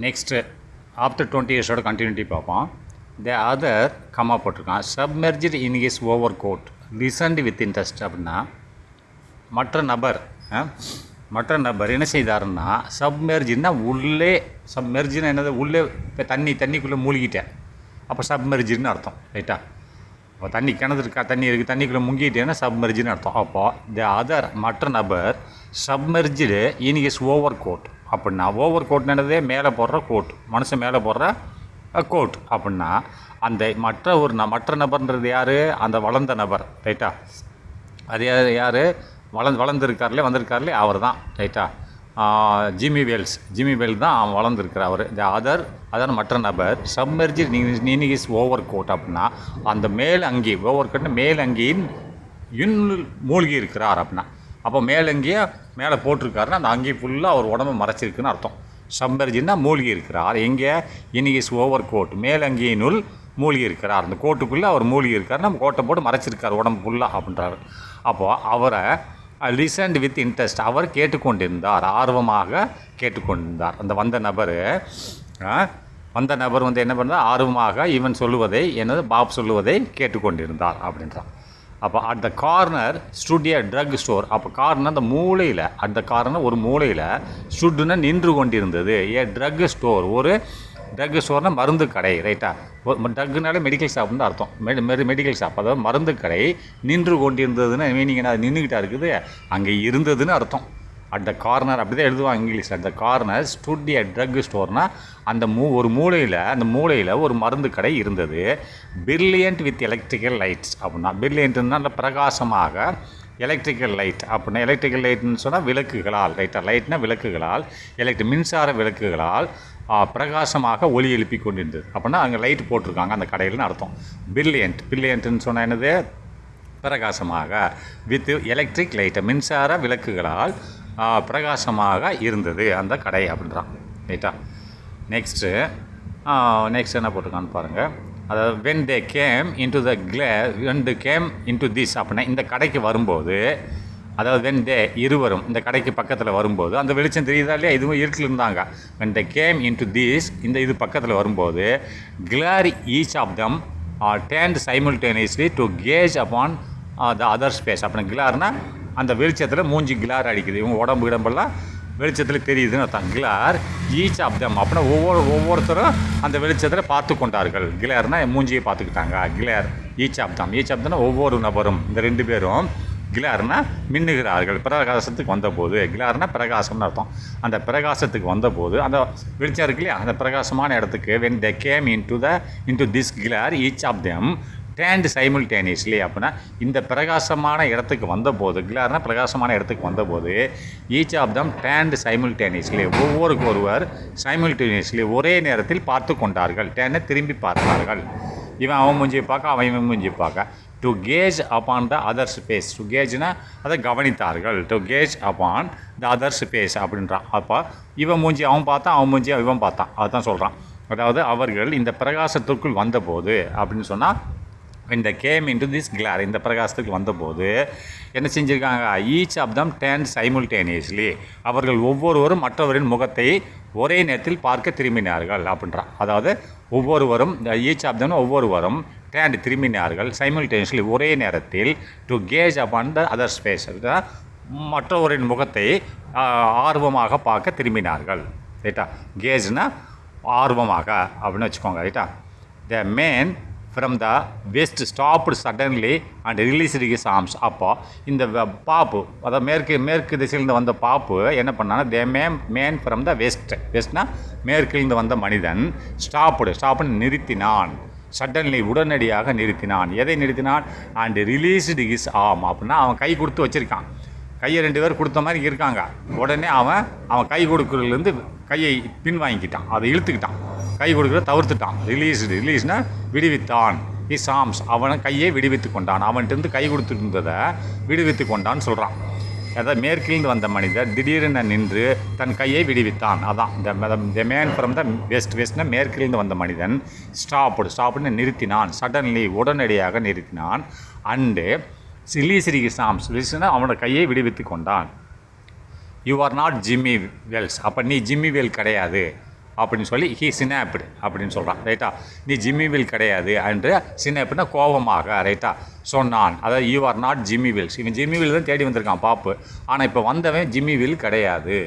Next after 20 இயர்ஸோட continuity பார்ப்போம். The other கம்மா போட்டிருக்கான். Submerged in his over coat listened with interest அப்படின்னா மற்ற நபர் என்ன செய்தாருன்னா சப்மெர்ஜின்னா உள்ளே சப்மெர்ஜின்னா என்னது உள்ளே இப்போ தண்ணிக்குள்ளே மூழ்கிட்டேன் அப்போ சப்மெர்ஜின்னு அர்த்தம் ரைட்டா. அப்போ தண்ணி கிணறு தண்ணி இருக்குது தண்ணிக்குள்ளே முங்கிட்டேன்னா சப்மெர்ஜின்னு அர்த்தம். அப்போது த அதர் மற்ற நபர் submerged in his over coat அப்படின்னா ஓவர் கோட்னதே மேலே போடுற கோட் மனுஷன் மேலே போடுற கோட் அப்படின்னா அந்த மற்ற நபர்ன்றது யார் அந்த வளர்ந்த நபர் ரைட்டா. அது யார் வளர்ந்துருக்கார்லே அவர் தான் ரைட்டா. ஜிம்மி வேல் தான் அவன் வளர்ந்துருக்கிறார் அவர். த அதர் மற்ற நபர் submerged in his over coat அப்படின்னா அந்த மேல் அங்கி ஓவர் கோட்னு மேல் அங்கியின் மூழ்கி இருக்கிறார் அப்படின்னா அப்போ மேலங்கியை மேலே போட்டிருக்காருன்னா அந்த அங்கி ஃபுல்லாக அவர் உடம்பு மறைச்சிருக்குன்னு அர்த்தம். சப்மெர்ஜ்னா மூழ்கி இருக்கிறார் எங்கே இன் ஹிஸ் ஓவர் கோட் மேலங்கியினுள் மூழ்கி இருக்கிறார் அந்த கோட்டுக்குள்ளே அவர் மூழ்கி இருக்கார் நம்ம கோட்டை போட்டு மறைச்சிருக்கார் உடம்பு ஃபுல்லாக அப்படின்றாரு. அப்போது அவரை லிசன்ட் வித் இன்ட்ரெஸ்ட் அவர் கேட்டுக்கொண்டிருந்தார் ஆர்வமாக கேட்டுக்கொண்டிருந்தார். அந்த வந்த நபர் வந்து என்ன பண்ணார் ஆர்வமாக இவன் சொல்லுவதை என்னது பாப் சொல்லுவதை கேட்டுக்கொண்டிருந்தார் அப்படின்றான். அப்போ at the corner stood a drug store. அப்போ கார்னர் அந்த மூலையில் அட் த கார்னர் ஒரு மூலையில் ஸ்டுட்னா நின்று கொண்டிருந்தது ஏ ட்ரக் ஸ்டோர் ஒரு ட்ரக் ஸ்டோர்னால் மருந்து கடை ரைட்டா. ட்ரக்குனாலே மெடிக்கல் ஷாப்னு தான் அர்த்தம். மெடிக்கல் ஷாப் அதாவது மருந்து கடை நின்று கொண்டிருந்ததுன்னு மீனிங் என்ன நின்றுக்கிட்டா இருக்குது அங்கே இருந்ததுன்னு அர்த்தம். அட் த கார்னர் அப்படி தான் எழுதுவாங்க English. At the corner stood a drug ஸ்டோர்னால் அந்த ஒரு மூலையில் ஒரு மருந்து கடை இருந்தது. பிரில்லியன்ட் வித் எலக்ட்ரிக்கல் லைட்ஸ் அப்படின்னா பிரில்லியன்ட்னா பிரகாசமாக எலக்ட்ரிக்கல் லைட் அப்படின்னா எலக்ட்ரிக்கல் லைட்னு சொன்னால் விளக்குகளால் ரைட்டா. லைட்னா விளக்குகளால் மின்சார விளக்குகளால் பிரகாசமாக ஒளி எழுப்பி கொண்டிருந்தது அப்படின்னா அங்கே லைட் போட்டிருக்காங்க அந்த கடையில்னு அர்த்தம். பிரில்லியன்ட்னு சொன்னால் என்னது பிரகாசமாக வித் எலக்ட்ரிக் லைட்டை மின்சார விளக்குகளால் பிரகாசமாக இருந்தது அந்த கடை அப்படின்றான் ரைட்டா. நெக்ஸ்ட்டு என்ன போட்டிருக்கான்னு பாருங்கள். அதாவது when they came into this அப்படின்னா இந்த கடைக்கு வரும்போது அதாவது இருவரும் இந்த கடைக்கு பக்கத்தில் வரும்போது அந்த வெளிச்சம் தெரியுதா இல்லையா இதுவும் இருட்டில் இருந்தாங்க. when they came into this இது பக்கத்தில் வரும்போது glare each of them turned simultaneously to gaze upon the other space அப்படின்னா கிளார்னா அந்த வெளிச்சத்தில் மூஞ்சி கிளார் அடிக்குது இவங்க உடம்பு இடம்பெல்லாம் வெளிச்சத்தில் தெரியுதுன்னு அர்த்தம். கிளார் ஈச் ஆஃப் தம் அப்படின்னா ஒவ்வொருத்தரும் அந்த வெளிச்சத்தில் பார்த்து கொண்டார்கள். கிளார்னா மூஞ்சியை பார்த்துக்கிட்டாங்க. கிளார் ஈச் ஆஃப் தம்னா ஒவ்வொரு நபரும் இந்த ரெண்டு பேரும் கிளார்னா மின்னுகிறார்கள் பிரகாசத்துக்கு வந்தபோது. கிளார்னா பிரகாசம்னு அர்த்தம். அந்த பிரகாசத்துக்கு வந்தபோது அந்த வெளிச்சம் இருக்கு இல்லையா அந்த பிரகாசமான இடத்துக்கு when they came into this glare each of them turned simultaneously அப்படின்னா இந்த பிரகாசமான இடத்துக்கு வந்தபோது கிளார்னா பிரகாசமான இடத்துக்கு வந்தபோது each of them turned simultaneously ஒருவர் simultaneously ஒரே நேரத்தில் பார்த்து கொண்டார்கள். டேனை திரும்பி பார்த்தார்கள். இவன் அவன் மூஞ்சியை பார்க்க அவன் இவன் மூஞ்சியை பார்க்க. To cage upon the other space. To கேஜ்னா அதை கவனித்தார்கள். To cage upon the other space அப்படின்றான். அப்போ இவன் மூஞ்சி அவன் பார்த்தான் அவன் மூஞ்சி இவன் பார்த்தான் அதுதான் சொல்கிறான். அதாவது அவர்கள் இந்த பிரகாசத்திற்குள் வந்தபோது அப்படின்னு சொன்னால் when they came into this glare இந்த பிரகாசத்துக்கு வந்தபோது என்ன செஞ்சுருக்காங்க each of them turned simultaneously அவர்கள் ஒவ்வொருவரும் மற்றவரின் முகத்தை ஒரே நேரத்தில் பார்க்க திரும்பினார்கள் அப்படின்றான். அதாவது ஒவ்வொருவரும் ஈச் ஆஃப் தம் ஒவ்வொருவரும் turned திரும்பினார்கள் simultaneously ஒரே நேரத்தில் to gaze upon the other space மற்றவரின் முகத்தை ஆர்வமாக பார்க்க திரும்பினார்கள் ரைட்டா. கேஜ்னா ஆர்வமாக அப்படின்னு வச்சுக்கோங்க ரைட்டா. த man from the west stopped suddenly and released his arms. அப்போ இந்த பாப்பு அதாவது மேற்கு திசையிலேருந்து வந்த பாப்பு என்ன பண்ணான்னா தே மேன் ஃப்ரம் த வெஸ்ட்னா மேற்கிலிருந்து வந்த மனிதன் ஸ்டாப்புன்னு நிறுத்தினான். சடன்லி உடனடியாக நிறுத்தினான். எதை நிறுத்தினான் அண்ட் ரிலீஸ்டு ஹிஸ் ஆர்ம் அப்படின்னா அவன் கை கொடுத்து வச்சுருக்கான். கையை ரெண்டு பேர் கொடுத்த மாதிரி இருக்காங்க. உடனே அவன் கை கொடுக்குறதுலேருந்து கையை பின் வாங்கிக்கிட்டான். அதை இழுத்துக்கிட்டான். கை கொடுக்குறத தவிர்த்துட்டான். ரிலீஸ்னா விடுவித்தான். ஹிஸ் ஆர்ம்ஸ் அவனை கையை விடுவித்து கொண்டான். அவன்கிட்ட கை கொடுத்துட்டு இருந்ததை விடுவித்து கொண்டான்னு சொல்கிறான். அதாவது மேற்கிலிருந்து வந்த மனிதர் திடீரென நின்று தன் கையை விடுவித்தான். அதான் த மேன் ஃப்ரம் த வெஸ்ட்னா மேற்கிலிருந்து வந்த மனிதன் ஸ்டாப்புன்னு நிறுத்தினான். சடன்லி உடனடியாக நிறுத்தினான். அண்டு ரிலீஸ்டு ஹிஸ் ஆர்ம்ஸ் ரிலீஸ்னா அவனோட கையை விடுவித்து கொண்டான். You are not Jimmy Wells அப்போ நீ ஜிம்மி வேல் கிடையாது. அப்படின்னு சொல்லி ஹீ சினாப்டு அப்படின்னு சொல்கிறான். ரைட்டா? நீ ஜிம்மிவில் கிடையாது என்று சினாப்டுனா கோபமாக, ரைட்டா, சொன்னான். அதாவது யூ ஆர் நாட் ஜிம்மிவில். இவன் ஜிம்மிவில் தான் தேடி வந்திருக்கான் பாப்பு. ஆனால் இப்போ வந்தவன் ஜிம்மிவில் கிடையாது,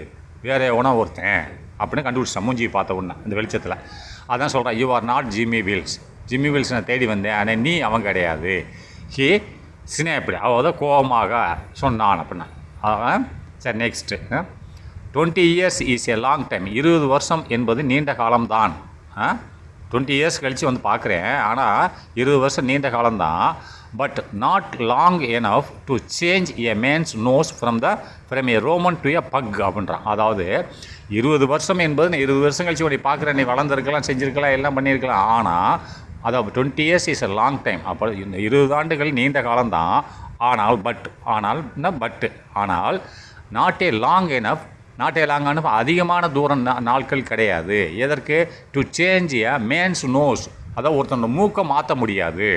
வேற எவனோ ஒருத்தன் அப்படின்னு கண்டுபிடிச்சான் மூஞ்சி பார்த்த உடனே இந்த வெளிச்சத்தில். அதான் சொல்கிறான், you are not Jimmy Wells. Jimmy Wells நான் தேடி வந்தேன், ஆனால் நீ அவன் கிடையாது. ஹீ சினாப்டு, அதாவது கோபமாக சொன்னான் அப்படின்னா. சரி, next 20 years is a long time. 20 வருஷம் என்பது நீண்ட காலம்தான். 20 years கழித்து வந்து பார்க்குறேன், ஆனால் 20 வருஷம் நீண்ட காலம்தான். But not long enough to change a man's nose from a Roman to a pug அப்படின்றான். அதாவது 20 வருஷம் என்பது நான் 20 வருஷம் கழித்து உன்னை பார்க்குறேன், நீ வளர்ந்துருக்கலாம், செஞ்சுருக்கலாம், எல்லாம் பண்ணியிருக்கலாம். ஆனால் அதாவது 20 years is a long time. அப்போ இந்த 20 ஆண்டுகள் நீண்ட காலம்தான். ஆனால் not a long enough, not a long enough அதிகமான தூரம் நாட்கள் கிடையாது. எதற்கு? To change a man's nose, அதாவது ஒருத்தனோட மூக்கை மாற்ற முடியாது.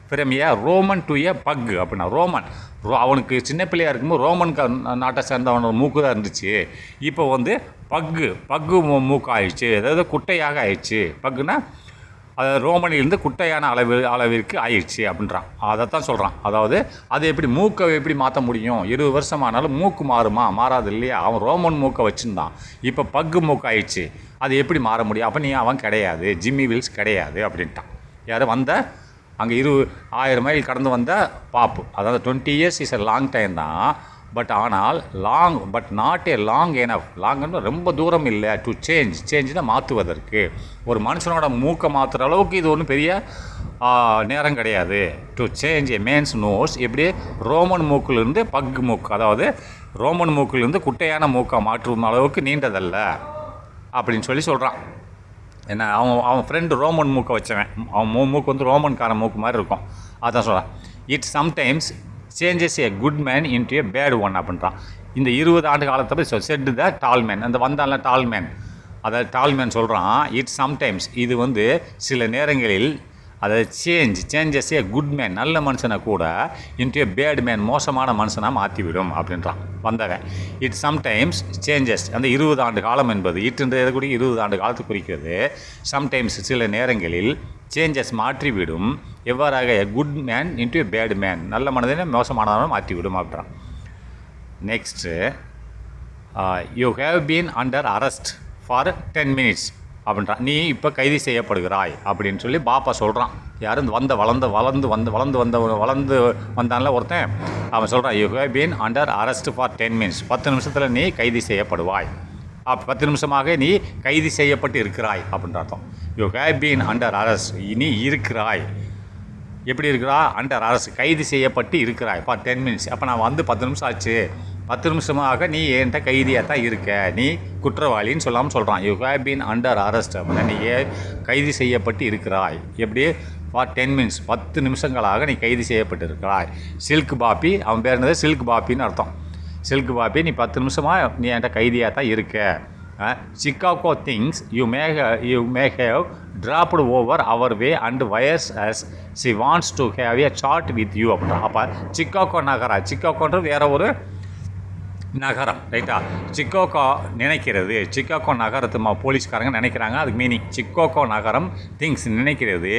From a Roman to a pug அப்படின்னா. ரோமன் அவனுக்கு சின்ன பிள்ளையாக இருக்கும்போது ரோமன் நாட்டை சேர்ந்தவனோட மூக்கு தான் இருந்துச்சு. இப்போ வந்து பக்கு மூக்கு ஆயிடுச்சு, அதாவது குட்டையாக ஆயிடுச்சு. பக்குன்னா அது ரோமனிலிருந்து குட்டையான அளவிற்கு ஆயிடுச்சு அப்படின்றான். அதைத்தான் சொல்கிறான். அதாவது அது எப்படி மூக்கை எப்படி மாற்ற முடியும்? 20 வருஷம் ஆனாலும் மூக்கு மாறாது இல்லையா? அவன் ரோமன் மூக்கை வச்சுருந்தான், இப்போ பக்கு மூக்கு ஆயிடுச்சு, அது எப்படி மாற முடியும்? அப்போ நீ அவன் கிடையாது, ஜிம்மி வில்ஸ் கிடையாது அப்படின்ட்டான். யார் வந்த அங்கே 1000 மைல் கடந்து வந்த பாப்பு. அதாவது 20 years is a long time தான். ஆனால் but not a long enough. லாங்னு ரொம்ப தூரம் இல்லை. டு சேஞ்ச்னா மாற்றுவதற்கு. ஒரு மனுஷனோட மூக்கை மாற்றுற அளவுக்கு இது ஒன்றும் பெரிய நேரம் கிடையாது. To change a man's nose, எப்படி ரோமன் மூக்கிலிருந்து பக் மூக்கு, அதாவது ரோமன் மூக்கிலிருந்து குட்டையான மூக்கை மாற்றும் அளவுக்கு நீண்டதல்ல அப்படின்னு சொல்கிறான். என்ன, அவன் ஃப்ரெண்டு ரோமன் மூக்கை வச்சவன், அவன் மூக்கு வந்து ரோமன்கார மூக்கு மாதிரி இருக்கும். அதான் சொல்கிறான். It sometimes changes a good man into a bad one அப்படின்றான். இந்த 20 ஆண்டு காலத்தில் செட் த டால் மேன், அந்த வந்தால டால் மேன், அதாவது டால் மேன் சொல்கிறான். இட் சம்டைம்ஸ், இது வந்து சில நேரங்களில், அதாவது சேஞ்சஸ் ஏ குட் மேன், நல்ல மனுஷனை கூட இன்டு ஏ பேட் மேன், மோசமான மனுஷனாக மாற்றிவிடும் அப்படின்றான் வந்தவன். இட் சம்டைம்ஸ் சேஞ்சஸ், அந்த 20 ஆண்டு காலம் என்பது இட்டுன்றது கூட 20 ஆண்டு காலத்தை குறிக்கிறது. சம்டைம்ஸ் சில நேரங்களில் சேஞ்சஸ் மாற்றிவிடும். எவ்வாறாக? Good man into a bad man, நல்ல மனிதனை மோசமானவன் மாற்றிவிடும் அப்படின்றான். Next you have been under arrest for 10 minutes அப்படின்றான். நீ இப்போ கைது செய்யப்படுகிறாய் அப்படின்னு சொல்லி பாப்பா சொல்கிறான். யாரும் வளர்ந்து வந்தான்ல ஒருத்தன், அவன் சொல்கிறான், you have been under arrest for 10 minutes, 10 நிமிஷத்தில் நீ கைது செய்யப்படுவாய். 10 நிமிஷமாக நீ கைது செய்யப்பட்டு இருக்கிறாய் அப்படின்ற அர்த்தம். You have been under arrest, நீ இருக்கிறாய். எப்படி இருக்கிறா? அண்டர் அரெஸ்ட், கைது செய்யப்பட்டு இருக்கிறாய் ஃபார் 10 minutes. அப்போ நான் வந்து 10 நிமிஷம் ஆச்சு, 10 நிமிஷமாக நீ என்கிட்ட கைதியாக தான் இருக்க, நீ குற்றவாளின்னு சொல்லாமல் சொல்கிறான். You have been under arrest அப்படின்னா நீ கைது செய்யப்பட்டு இருக்கிறாய். எப்படி? ஃபார் 10 minutes, 10 நிமிஷங்களாக நீ கைது செய்யப்பட்டு இருக்கிறாய். சில்க் பாப்பி, அவன் பேர் என்னது? சில்க் பாப்பின்னு அர்த்தம். சில்க் பாப்பி, நீ 10 நிமிஷமாக நீ என்கிட்ட கைதியாக தான் இருக்க. Chicago thinks you may have dropped over our way and wires us she wants to have a chat with you அப்படின்னா. அப்போ சிக்காகோன்றது வேற ஒரு நகரம், ரைட்டா? சிக்காகோ நினைக்கிறது, சிக்காகோ நகரத்து போலீஸ்காரங்க நினைக்கிறாங்க, அதுக்கு மீனிங் சிக்காகோ நகரம் திங்ஸ் நினைக்கிறது.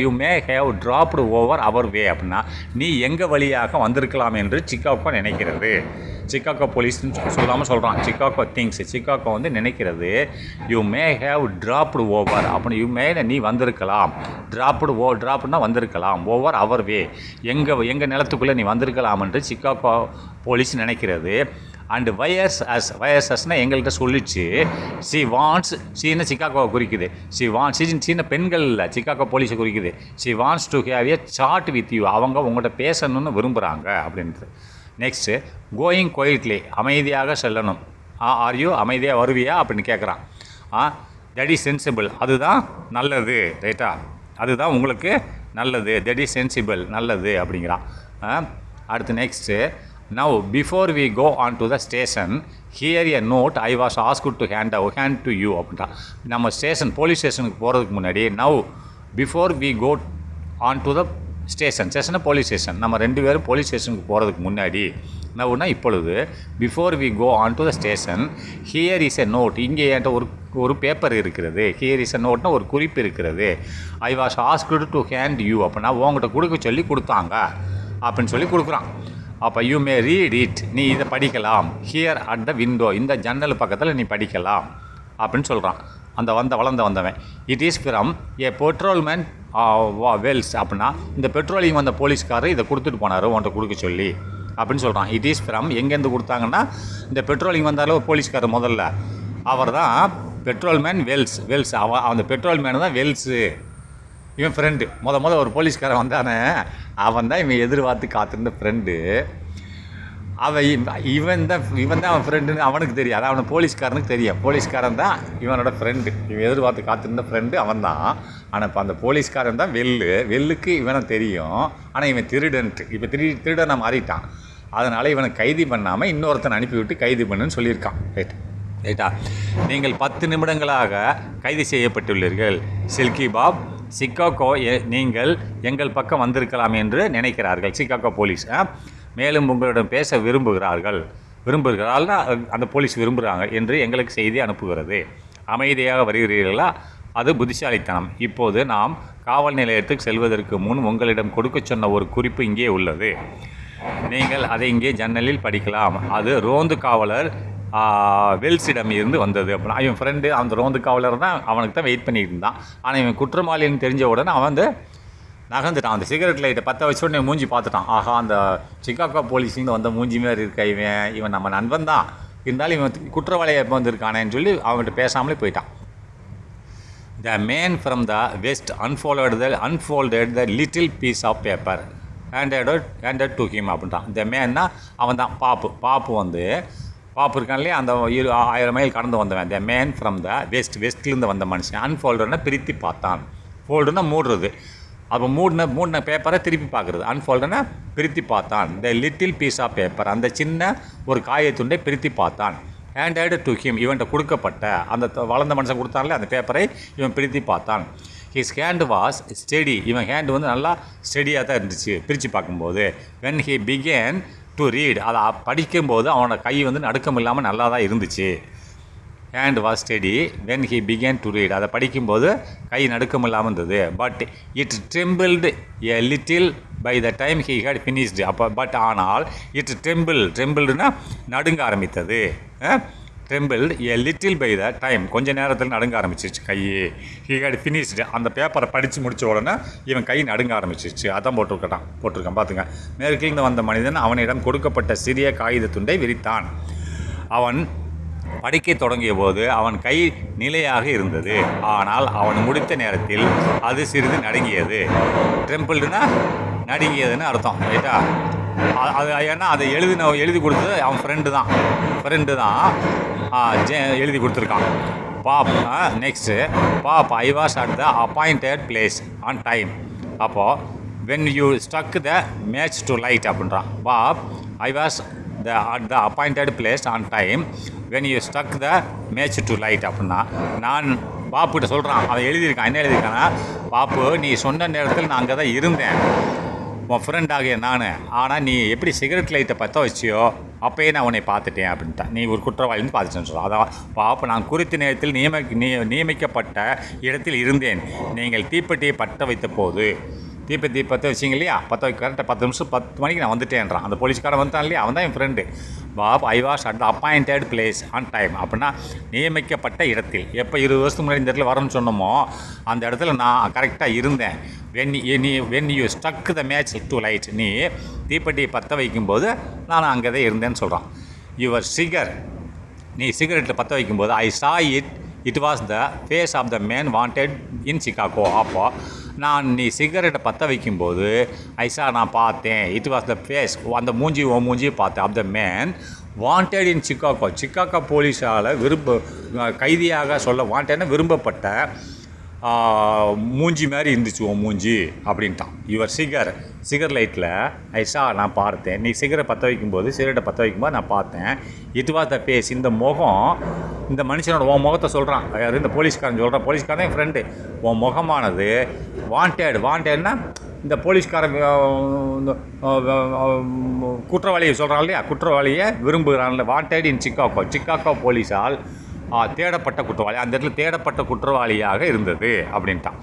You may have dropped over our way அப்படின்னா நீ எங்கள் வழியாக வந்திருக்கலாம் என்று சிக்காகோ நினைக்கிறது. சிக்காகோ போலீஸ்ன்னு சொல்லாமல் சொல்கிறான். சிக்காகோ திங்ஸ், சிக்காகோ வந்து நினைக்கிறது. You may have dropped over அப்படின்னு, யூ மேல நீ வந்திருக்கலாம். ட்ராப்டுனா வந்திருக்கலாம். ஓவர் அவர் வே, எங்கள் நிலத்துக்குள்ளே நீ வந்திருக்கலாம் என்று சிக்காகோ போலீஸ் நினைக்கிறது. அண்டு வயர்ஸ்னால் எங்கள்கிட்ட சொல்லிச்சு. சி வாண்ட்ஸ், சீன சிக்காகோவை குறிக்குது. சீன பெண்கள் இல்லை, சிக்காகோ போலீஸை குறிக்குது. She wants to have a chat with you, அவங்க உங்கள்கிட்ட பேசணும்னு விரும்புகிறாங்க அப்படின்ட்டு. நெக்ஸ்ட்டு கோயிங் குவைட்லி, அமைதியாக செல்லணும். ஆர் யூ, அமைதியாக வருவியா அப்படின்னு கேட்குறான். தட் இஸ் சென்சிபிள், அதுதான் நல்லது, ரைட்டா? அதுதான் உங்களுக்கு நல்லது. தட் இஸ் சென்சிபிள், நல்லது அப்படிங்கிறான். அடுத்து next, now before we go on to the station here a note I was asked to hand to you அப்படின்றான். நம்ம போலீஸ் ஸ்டேஷனுக்கு போகிறதுக்கு முன்னாடி now before we go on to the station police station. நம்ம 2 பேரும் போலீஸ் ஸ்டேஷனுக்கு போகிறதுக்கு முன்னாடி நவுன்னா இப்பொழுது before we go on to the station here is a note. இங்கே என்கிட்ட ஒரு பேப்பர் இருக்கிறது. ஹியர் இஸ் எ நோட்னா ஒரு குறிப்பு இருக்கிறது. ஐ was asked to hand you. அப்படின்னா உங்கள்கிட்ட கொடுக்க சொல்லி கொடுத்தாங்க அப்படின்னு சொல்லி கொடுக்குறான். அப்போ யூ மே ரீட் இட். நீ இதை படிக்கலாம். Here at the window. இந்த ஜன்னல் பக்கத்தில் நீ படிக்கலாம் அப்படின்னு சொல்கிறான் அந்த வளர்ந்தவன். It is from a patrolman Wells. அப்படின்னா இந்த பெட்ரோலியம் வந்த போலீஸ்காரர் இதை கொடுத்துட்டு போனார் உன்கிட்ட கொடுக்க சொல்லி அப்படின்னு சொல்கிறான். இட் இஸ் ஃப்ரம் எங்கேருந்து கொடுத்தாங்கன்னா இந்த பெட்ரோலியம் வந்தாலும் ஒரு போலீஸ்காரர் முதல்ல அவர் தான் பெட்ரோல்மேன் வெல்ஸ். அந்த பெட்ரோல்மேனு தான் வெல்ஸு. இவன் ஃப்ரெண்டு ஒரு போலீஸ்காரன் வந்தானே அவன் தான் இவன் எதிர்பார்த்து காத்திருந்த ஃப்ரெண்டு. இவன் தான் அவன் ஃப்ரெண்டுன்னு அவனுக்கு தெரியும். அதான் அவனை போலீஸ்காரனுக்கு தெரியும். போலீஸ்காரன் தான் இவனோட ஃப்ரெண்டு. இவன் எதிர்பார்த்து காத்திருந்த ஃப்ரெண்டு அவன் தான். ஆனால் இப்போ அந்த போலீஸ்காரன் தான் வெல்லுக்கு இவனை தெரியும். ஆனால் இவன் திருடன்ட்டு இப்போ திருடனை மாறிட்டான். அதனால் இவனை கைது பண்ணாமல் இன்னொருத்தனை அனுப்பிவிட்டு கைது பண்ணுன்னு சொல்லியிருக்கான். ரைட்டா. நீங்கள் 10 நிமிடங்களாக கைது செய்யப்பட்டுள்ளீர்கள். சில்கி பாப், சிக்காகோ நீங்கள் எங்கள் பக்கம் வந்திருக்கலாம் என்று நினைக்கிறார்கள். சிக்காகோ போலீஸ் மேலும் உங்களிடம் பேச விரும்புகிறாள்னா அந்த போலீஸ் விரும்புகிறாங்க என்று எங்களுக்கு செய்தி அனுப்புகிறது. அமைதியாக வருகிறீர்களா? அது புத்திசாலித்தனம். இப்போது நாம் காவல் நிலையத்துக்கு செல்வதற்கு முன் உங்களிடம் கொடுக்க சொன்ன ஒரு குறிப்பு இங்கே உள்ளது. நீங்கள் அதை இங்கே ஜன்னலில் படிக்கலாம். அது ரோந்து காவலர் வெல்ஸிடம் இருந்து வந்தது. அப்படின்னா இவன் ஃப்ரெண்டு அந்த ரோந்து காவலர் தான் அவனுக்கு தான் வெயிட் பண்ணிட்டு இருந்தான். ஆனால் இவன் குற்றவாளின்னு தெரிஞ்ச உடனே அவன் நகர்ந்துட்டான். அந்த சிகரெட் லைட்டை பற்ற வச்ச உடனே மூஞ்சி பார்த்துட்டான். ஆஹா, அந்த சிக்காகோ போலீஸிங்க வந்த மூஞ்சி மாதிரி இருக்க இவன் நம்ம நண்பன் தான், இருந்தாலும் இவன் குற்றவாளியை எப்போ வந்திருக்கானேன்னு சொல்லி அவன்கிட்ட பேசாமலே போயிட்டான். The man from the west unfolded the little piece of paper handed to him அப்படின்ட்டான். த மேன்னா அவன் தான் பாப்பு இருக்கான் இல்லையா, அந்த 1000 மைல் கடந்து வந்தவன். த மேன் ஃப்ரம் த வெஸ்ட்லேருந்து வந்த மனுஷன். அன்ஃபோல்டர்னா பிரித்து பார்த்தான். ஃபோல்டுனா மூடுறது. அப்போ மூடின பேப்பரை திருப்பி பார்க்குறது. அன்ஃபோல்டுனா பிரித்து பார்த்தான். The little piece of paper, அந்த சின்ன ஒரு காயத்துண்டை பிரித்து பார்த்தான். ஹேண்டட் டு ஹிம், இவன்கிட்ட கொடுக்கப்பட்ட அந்த வளர்ந்த மனுஷன் கொடுத்தான்ல அந்த பேப்பரை இவன் பிரித்து பார்த்தான். ஹிஸ் ஹேண்ட் வாஸ் ஸ்டெடி, இவன் ஹேண்டு நல்லா ஸ்டெடியாக தான் இருந்துச்சு பிரித்து பார்க்கும்போது. When he began to read, அதை படிக்கும்போது அவனோட கை நடுக்கம் இல்லாமல் நல்லா தான் இருந்துச்சு. Hand was steady when he began to read, அதை படிக்கும்போது கை நடுக்கம் இல்லாமல் இருந்தது. But it trembled a little by the time he had finished. ஆனால் இட் ட்ரெம்பிள்டுனா நடுங்க ஆரம்பித்தது. Trembled a little by the time, கொஞ்சம் நேரத்தில் நடுங்க ஆரம்பிச்சிச்சு கை. ஹி ஹேட் ஃபினிஷ்டு, அந்த பேப்பரை படித்து முடித்த உடனே இவன் கை நடுங்க ஆரம்பிச்சிச்சு. அதான் போட்டிருக்கான் பார்த்துங்க. மேற்கிலிருந்து வந்த மனிதன் அவனிடம் கொடுக்கப்பட்ட சிறிய காகித துண்டை விரித்தான். அவன் படிக்க தொடங்கிய போது அவன் கை நிலையாக இருந்தது. ஆனால் அவன் முடித்த நேரத்தில் அது சிறிது நடுங்கியது. ட்ரெம்பிள்டுனா நடுங்கியதுன்னு அர்த்தம். ரைட்டா. அது ஏன்னா அதை எழுதி கொடுத்தது அவன் ஃப்ரெண்டு தான் எழுதி கொடுத்துருக்கான். Next Bob, I was at the appointed place on time. அப்போது when you struck the match to light அப்படின்றான். Bob, I was at the appointed place on time when you stuck the match to light. அப்படின்னா நான் பாப்புகிட்ட சொல்கிறான். அவன் எழுதியிருக்கான். என்ன எழுதியிருக்கான்னா, பாப்பு நீ சொன்ன நேரத்தில் நான் அங்கே தான் இருந்தேன், உன் ஃப்ரெண்டாகிய நான். ஆனால் நீ எப்படி சிகரெட் லைட்டை பற்ற வச்சியோ அப்போயே நான் உன்னை பார்த்துட்டேன் அப்படின்ட்டான். நீ ஒரு குற்றவாளின்னு பார்த்துட்டேன்னு சொல்கிறான். அதான் பாப்பு, நான் குறித்த நேரத்தில் நியமிக்கப்பட்ட இடத்தில் இருந்தேன். நீங்கள் தீப்பெட்டியை பற்ற வைத்த போது தீப்பெட்டி பற்ற வச்சிங்க இல்லையா, கரெக்டாக 10 நிமிஷம் 10 மணிக்கு நான் வந்துட்டேன்றான். அந்த போலீஸ்காரன் வந்துட்டான் இல்லையா, அவன் தான் என் friend. Bob, I was at the appointed place on time. அப்படின்னா நியமிக்கப்பட்ட இடத்தில். எப்போ 20 வருஷத்துக்கு முன்னாடி இந்த இடத்துல வரணும்னு சொன்னோமோ அந்த இடத்துல நான் கரெக்டாக இருந்தேன். When you struck the match to light, நீ தீப்பெட்டியை பற்ற வைக்கும்போது நான் அங்கே தான் இருந்தேன்னு சொல்கிறான். யுவர் நீ சிகரெட்டில் பற்ற வைக்கும்போது I saw it was the face of the man wanted in Chicago. அப்போது நீ சிகரெட்டை பற்ற வைக்கும்போது ஐசா நான் பார்த்தேன். இட் வாஸ் த ஃபேஸ், அந்த மூஞ்சியை பார்த்தேன். Of the man wanted in Chicago போலீஸால் கைதியாக வாண்டட்னா விரும்பப்பட்ட மூஞ்சி மாதிரி இருந்துச்சு உன் மூஞ்சி அப்படின்ட்டான். யுவர் சிகர் லைட்டில் ஐசா நான் பார்த்தேன். நீ சிகரெட்டை பற்ற வைக்கும்போது நான் பார்த்தேன். இட் வாஸ் த ஃபேஸ், இந்த முகம், இந்த மனுஷனோட உன் முகத்தை சொல்கிறான். யார்? இந்த போலீஸ்காரன் சொல்கிறான். போலீஸ்காரன் என் ஃப்ரெண்டு. உன் முகமானது வாண்டட்னா இந்த போலீஸ்கார குற்றவாளியை சொல்கிறான் இல்லையா, குற்றவாளியை விரும்புகிறான்ல, வாண்டட் இன் சிக்காகோ போலீஸால் தேடப்பட்ட குற்றவாளி, அந்த இடத்துல தேடப்பட்ட குற்றவாளியாக இருந்தது அப்படின்ட்டான்.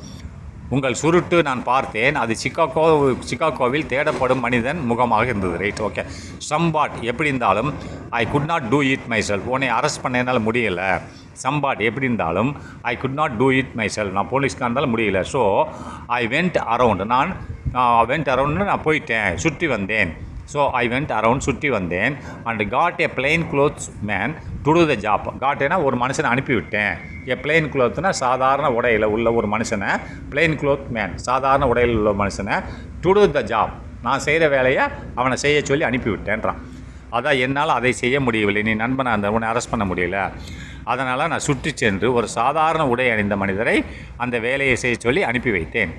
உங்கள் சுருட்டு நான் பார்த்தேன், அது சிக்காகோவில் தேடப்படும் மனிதன் முகமாக இருந்தது. Right, okay. சம்பாட் எப்படி இருந்தாலும் I could not do it my self, உன்னை அரெஸ்ட் பண்ண என்னால் முடியலை. சம்பாட் எப்படி இருந்தாலும் I could not do it my self, நான் போலீஸ்காக இருந்தாலும் முடியல. ஸோ ஐ வெண்ட் அரவுண்ட், நான் நான் போயிட்டேன், சுற்றி வந்தேன். ஸோ ஐ வெண்ட் அரவுண்ட், சுற்றி வந்தேன். And got a plain clothes man to do the job. காட்டேனா ஒரு மனுஷனை அனுப்பிவிட்டேன். எ பிளெயின் க்ளோத்னா சாதாரண உடையில் உள்ள ஒரு மனுஷனை, பிளெயின் க்ளோத் மேன் சாதாரண உடையில் உள்ள மனுஷனை, டு டு த ஜாப் நான் செய்கிற வேலையை அவனை செய்ய சொல்லி அனுப்பிவிட்டேன்றான். அதான் என்னால் அதை செய்ய முடியவில்லை, நீ நண்பனை அந்த உன்னை அரெஸ்ட் பண்ண முடியல, அதனால் நான் சுற்றி சென்று ஒரு சாதாரண உடை அணிந்த மனிதரை அந்த வேலையை செய்ய சொல்லி அனுப்பி வைத்தேன்.